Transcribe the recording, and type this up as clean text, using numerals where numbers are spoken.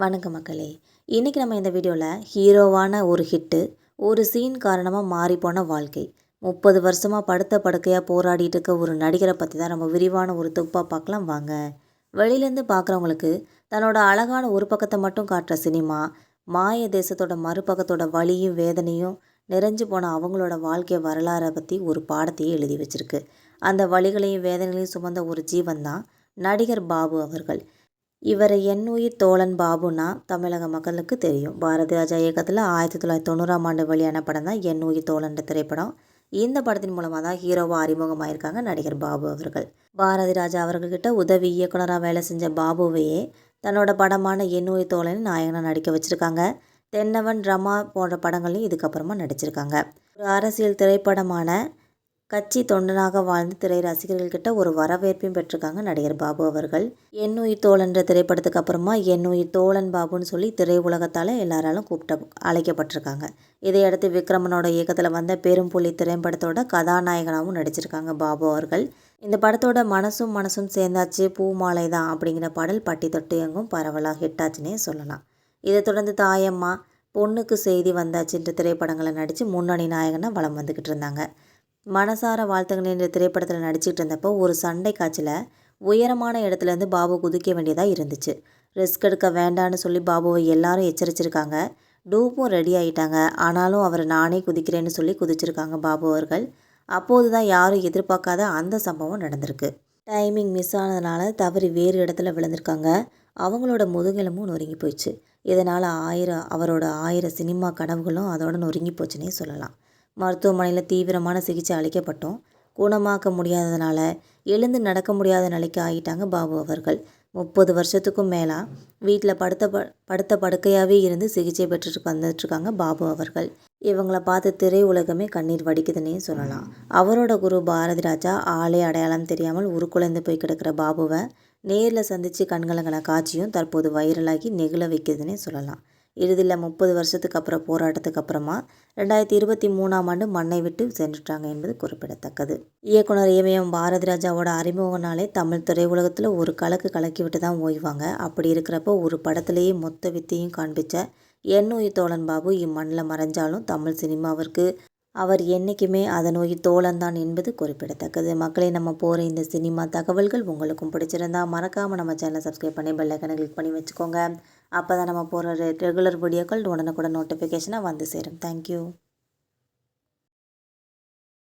வணக்கம் மக்களே. இன்றைக்கி நம்ம இந்த வீடியோவில் ஹீரோவான ஒரு ஹிட்டு, ஒரு சீன் காரணமாக மாறிப்போன வாழ்க்கை, 30 வருஷமாக படுத்த படுக்கையாக போராடிட்டு இருக்க ஒரு நடிகரை பற்றி தான் நம்ம விரிவான ஒரு தொகுப்பாக பார்க்கலாம் வாங்க. வெளியிலேருந்து பார்க்குறவங்களுக்கு தன்னோட அழகான ஒரு பக்கத்தை மட்டும் காட்டுற சினிமா, மாய தேசத்தோட மறுபக்கத்தோட வலியும் வேதனையும் நிறைஞ்சு போன அவங்களோட வாழ்க்கை வரலாறை பற்றி ஒரு பாடத்தையே எழுதி வச்சுருக்கு. அந்த வலிகளையும் வேதனைகளையும் சுமந்த ஒரு ஜீவன் தான் நடிகர் பாபு அவர்கள். இவரை என்னுயிர் தோழன் பாபுனா தமிழக மக்களுக்கு தெரியும். பாரதி ராஜா இயக்கத்தில் 1990ஆம் ஆண்டு வெளியான படம் தான் என்னுயிர் தோழன்ற திரைப்படம். இந்த படத்தின் மூலமாக தான் ஹீரோவாக அறிமுகமாயிருக்காங்க நடிகர் பாபு அவர்கள். பாரதி ராஜா அவர்கள்கிட்ட உதவி இயக்குனராக வேலை செஞ்ச பாபுவையே தன்னோட படமான என்னுயிர் தோழன் நாயகனாக நடிக்க வச்சுருக்காங்க. தென்னவன், ரமா போன்ற படங்களையும் இதுக்கப்புறமா நடிச்சிருக்காங்க. ஒரு அரசியல் திரைப்படமான கட்சி தொண்டனாக வாழ்ந்து திரை ரசிகர்கள்கிட்ட ஒரு வரவேற்பையும் பெற்றிருக்காங்க நடிகர் பாபு அவர்கள். என்னுயிர் தோழன்ற திரைப்படத்துக்கு அப்புறமா என்னுயிர் தோழன் பாபுன்னு சொல்லி திரை உலகத்தால் எல்லாராலும் அழைக்கப்பட்டிருக்காங்க. இதையடுத்து விக்ரமனோட இயக்கத்தில் வந்த பெரும்புலி திரைப்படத்தோட கதாநாயகனாகவும் நடிச்சிருக்காங்க பாபு அவர்கள். இந்த படத்தோட மனசும் சேர்ந்தாச்சு, பூமாலை தான் அப்படிங்கிற பாடல் பட்டி தொட்டு எங்கும் பரவலாக ஹிட்டாச்சுன்னே சொல்லலாம். இதை தொடர்ந்து தாயம்மா, பொண்ணுக்கு செய்தி வந்தாச்சுன்ற திரைப்படங்களை நடித்து முன்னணி நாயகனாக வலம் வந்துக்கிட்டு இருந்தாங்க. மனசார வாழ்த்துங்கள் என்ற திரைப்படத்தில் நடிச்சிட்டு இருந்தப்போ ஒரு சண்டை காட்சியில் உயரமான இடத்துலேருந்து பாபு குதிக்க வேண்டியதாக இருந்துச்சு. ரிஸ்க் எடுக்க வேண்டான்னு சொல்லி பாபுவை எல்லாரும் எச்சரிச்சிருக்காங்க. டூப்பும் ரெடி ஆகிட்டாங்க. ஆனாலும் அவர் நானே குதிக்கிறேன்னு சொல்லி குதிச்சிருக்காங்க பாபு அவர்கள். அப்போது தான் யாரும் எதிர்பார்க்காத அந்த சம்பவம் நடந்திருக்கு. டைமிங் மிஸ் ஆனதுனால தவறி வேறு இடத்துல விழுந்திருக்காங்க. அவங்களோட முதுகெலும்பும் நொறுங்கி போயிடுச்சு. இதனால் அவரோட 1000 சினிமா கனவுகளும் அதோட நொறுங்கி போச்சுன்னே சொல்லலாம். மருத்துவமனையில் தீவிரமான சிகிச்சை அளிக்கப்பட்டோம். குணமாக்க முடியாததுனால எழுந்து நடக்க முடியாத நிலைக்கு ஆகிட்டாங்க பாபு அவர்கள். 30 வருஷத்துக்கும் மேலாக வீட்டில் படுத்த படுக்கையாகவே இருந்து சிகிச்சை பெற்றுட்டு வந்துட்டுருக்காங்க பாபு அவர்கள். இவங்களை பார்த்து திரை உலகமே கண்ணீர் வடிக்குதுன்னே சொல்லலாம். அவரோட குரு பாரதி ராஜா ஆளே அடையாளம் தெரியாமல் உருக்குலைந்து போய் கிடக்கிற பாபுவை நேரில் சந்தித்து கண்கலங்கின காட்சியும் தற்போது வைரலாகி நெகிழ வைக்குதுன்னே சொல்லலாம். இறுதியில் 30 வருஷத்துக்கு அப்புறம் போராட்டத்துக்கு அப்புறமா 2023ஆம் ஆண்டு மண்ணை விட்டு சென்றுட்டாங்க என்பது குறிப்பிடத்தக்கது. இயக்குனர் ஏவிஎம் பாரதி ராஜாவோட அறிமுக நாளே தமிழ் திரையுலகத்தில் ஒரு கலக்கி விட்டு தான் ஓய்வாங்க. அப்படி இருக்கிறப்போ ஒரு படத்திலேயே மொத்த வித்தையும் காண்பித்த என்னுயிர் தோழன் பாபு இம்மண்ணில் மறைஞ்சாலும் தமிழ் சினிமாவிற்கு அவர் என்றைக்குமே அதனுயிர் தோழன் தான் என்பது குறிப்பிடத்தக்கது. மக்களை நம்ம போகிற இந்த சினிமா தகவல்கள் உங்களுக்கும் பிடிச்சிருந்தா மறக்காமல் நம்ம சேனலை சப்ஸ்கிரைப் பண்ணி பெல் ஐக்கனை கிளிக் பண்ணி வச்சுக்கோங்க. அப்போ தான் நம்ம போகிற ரெகுலர் வீடியோக்கள் உடனுக்குடன் நோட்டிஃபிகேஷனாக வந்து சேரும். தேங்க்யூ.